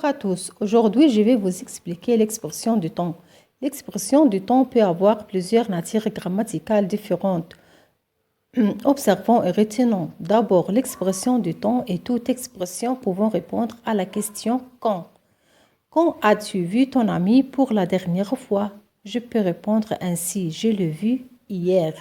Bonjour à tous. Aujourd'hui, je vais vous expliquer l'expression du temps. L'expression du temps peut avoir plusieurs natures grammaticales différentes. Observons et retenons. D'abord, l'expression du temps est toute expression pouvant répondre à la question quand. Quand as-tu vu ton ami pour la dernière fois? Je peux répondre ainsi. Je l'ai vu hier.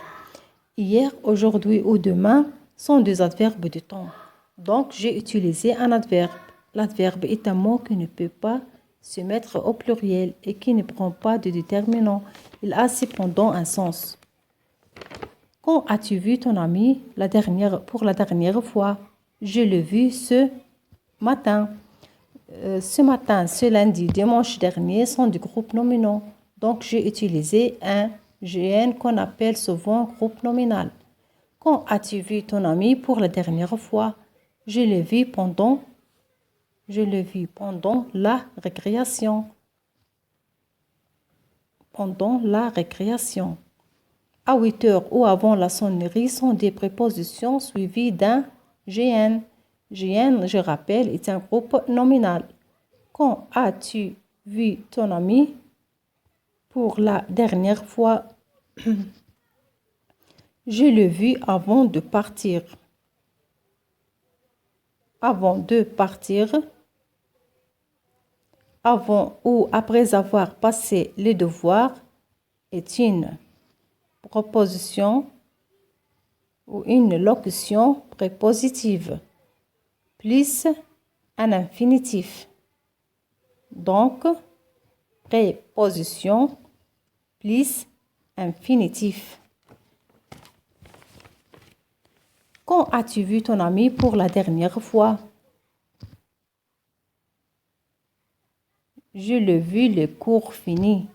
Hier, aujourd'hui ou demain sont des adverbes de temps. Donc, j'ai utilisé un adverbe. L'adverbe est un mot qui ne peut pas se mettre au pluriel et qui ne prend pas de déterminant. Il a cependant un sens. Quand as-tu vu ton ami pour la dernière fois? Je l'ai vu ce matin. Ce matin, ce lundi, dimanche dernier sont du groupe nominaux. Donc, j'ai utilisé un GN qu'on appelle souvent groupe nominal. Quand as-tu vu ton ami pour la dernière fois? Je l'ai vu pendant la récréation. Pendant la récréation. À 8 heures ou avant la sonnerie sont des prépositions suivies d'un GN. GN, je rappelle, est un groupe nominal. Quand as-tu vu ton ami pour la dernière fois? Je l'ai vu avant de partir. Avant de partir. Avant ou après avoir passé les devoirs est une proposition ou une locution prépositive plus un infinitif. Donc, préposition plus infinitif. Quand as-tu vu ton ami pour la dernière fois? Je l'ai vu les cours finis.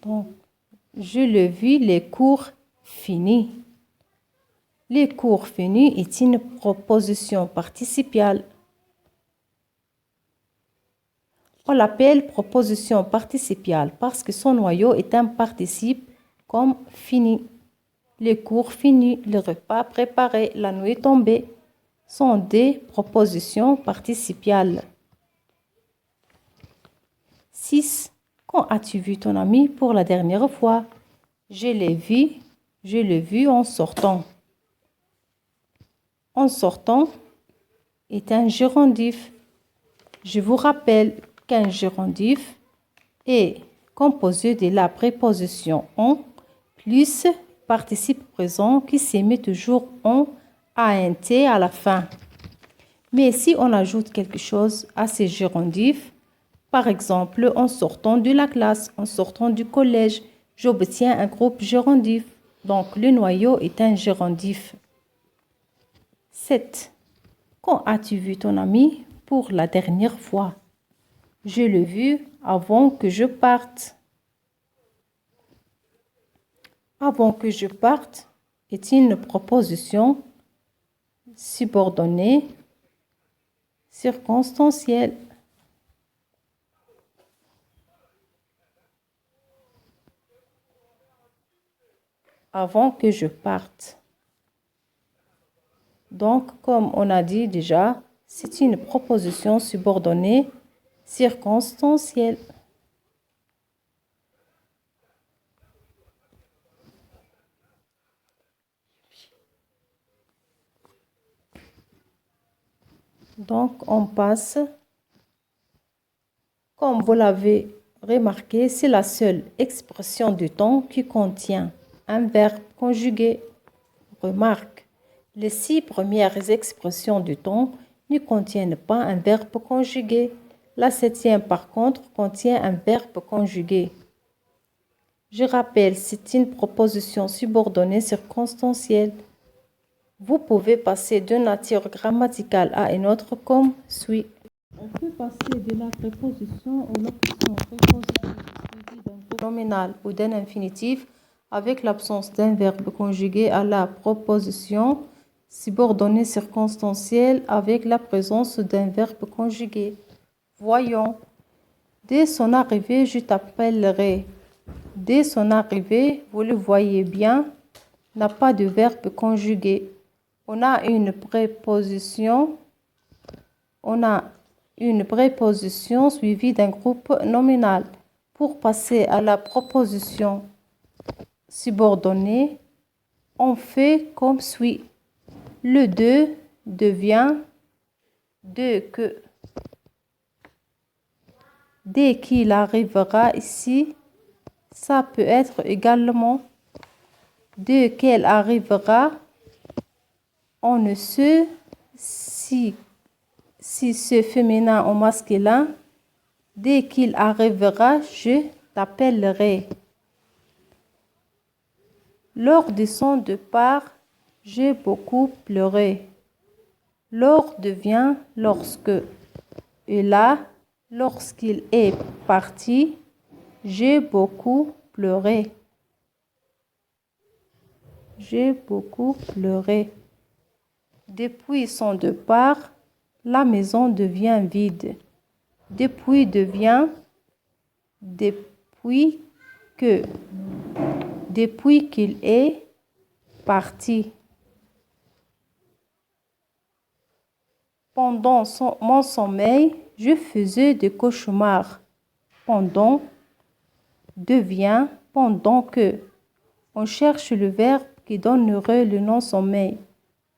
Donc, je l'ai vu les cours finis. Les cours finis est une proposition participiale. On l'appelle proposition participiale parce que son noyau est un participe comme fini. Les cours finis, le repas préparé, la nuit tombée sont des propositions participiales. 6. Quand as-tu vu ton ami pour la dernière fois? Je l'ai vu en sortant. En sortant est un gérondif. Je vous rappelle qu'un gérondif est composé de la préposition en plus participe présent qui se met toujours en ANT à la fin. Mais si on ajoute quelque chose à ces gérondifs, par exemple, en sortant de la classe, en sortant du collège, j'obtiens un groupe gérondif. Donc, le noyau est un gérondif. 7. Quand as-tu vu ton ami pour la dernière fois? Je l'ai vu avant que je parte. Avant que je parte est une proposition subordonnée circonstancielle. Avant que je parte. Donc, comme on a dit déjà, c'est une proposition subordonnée circonstancielle. Donc, on passe. Comme vous l'avez remarqué, c'est la seule expression du temps qui contient un verbe conjugué. Remarque, les 6 premières expressions du temps ne contiennent pas un verbe conjugué. La 7e, par contre, contient un verbe conjugué. Je rappelle, c'est une proposition subordonnée circonstancielle. Vous pouvez passer d'une nature grammaticale à une autre comme suit. On peut passer de la préposition ou l'option prépositive suivie d'un groupe nominal ou d'un infinitif avec l'absence d'un verbe conjugué à la proposition subordonnée circonstancielle avec la présence d'un verbe conjugué. Voyons. Dès son arrivée, je t'appellerai. Dès son arrivée, vous le voyez bien, n'a pas de verbe conjugué. On a une préposition suivie d'un groupe nominal. Pour passer à la proposition subordonnée, on fait comme suit. Le de devient de que. Dès qu'il arrivera ici, ça peut être également de qu'elle arrivera. On ne sait si c'est féminin ou masculin. Dès qu'il arrivera, je t'appellerai. Lors de son départ, j'ai beaucoup pleuré. Lors devient lorsque. Et là, lorsqu'il est parti, j'ai beaucoup pleuré. J'ai beaucoup pleuré. Depuis son départ, la maison devient vide. Depuis devient depuis que. Depuis qu'il est parti. Pendant mon sommeil, je faisais des cauchemars. Pendant devient pendant que. On cherche le verbe qui donnerait le nom sommeil.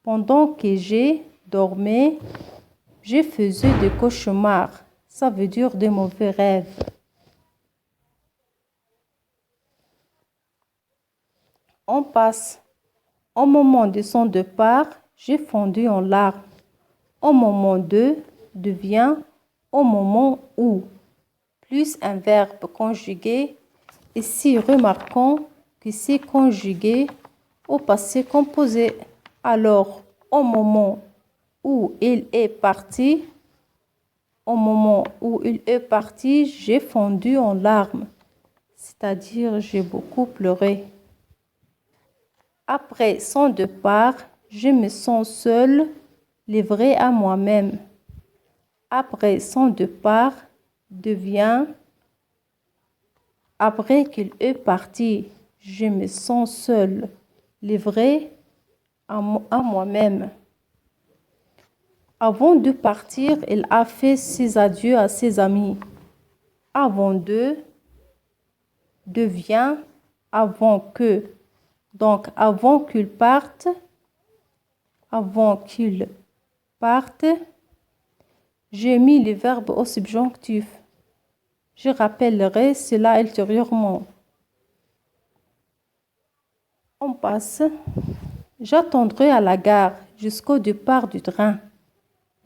Pendant que j'ai dormi, je faisais des cauchemars. Ça veut dire des mauvais rêves. On passe. Au moment de son départ, j'ai fondu en larmes. Au moment de devient au moment où. Plus un verbe conjugué. Ici, remarquons que c'est conjugué au passé composé. Alors, au moment où il est parti, j'ai fondu en larmes. C'est-à-dire, j'ai beaucoup pleuré. Après son départ, je me sens seule, livrée à moi-même. Après son départ, devient après qu'il est parti, je me sens seule, livrée à moi-même. Avant de partir, il a fait ses adieux à ses amis. Avant de devient avant que. Donc, avant qu'il parte, j'ai mis le verbe au subjonctif. Je rappellerai cela ultérieurement. On passe. J'attendrai à la gare jusqu'au départ du train.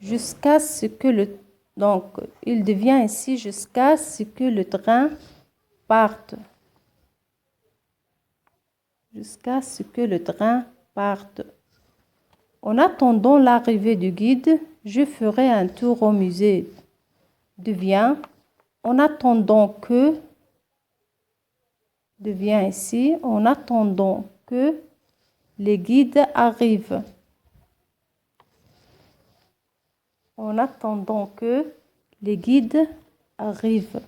Jusqu'à ce que donc, il devient ici jusqu'à ce que le train parte. Jusqu'à ce que le train parte. En attendant l'arrivée du guide, je ferai un tour au musée. Devient, en attendant que, devient ici, en attendant que les guides arrivent. En attendant que les guides arrivent.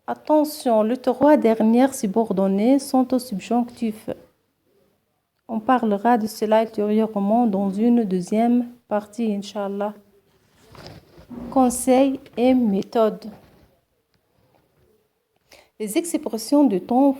Attention, les trois dernières subordonnées sont au subjonctif. On parlera de cela ultérieurement dans une deuxième partie, Inch'Allah. Conseils et méthodes. Les expressions de temps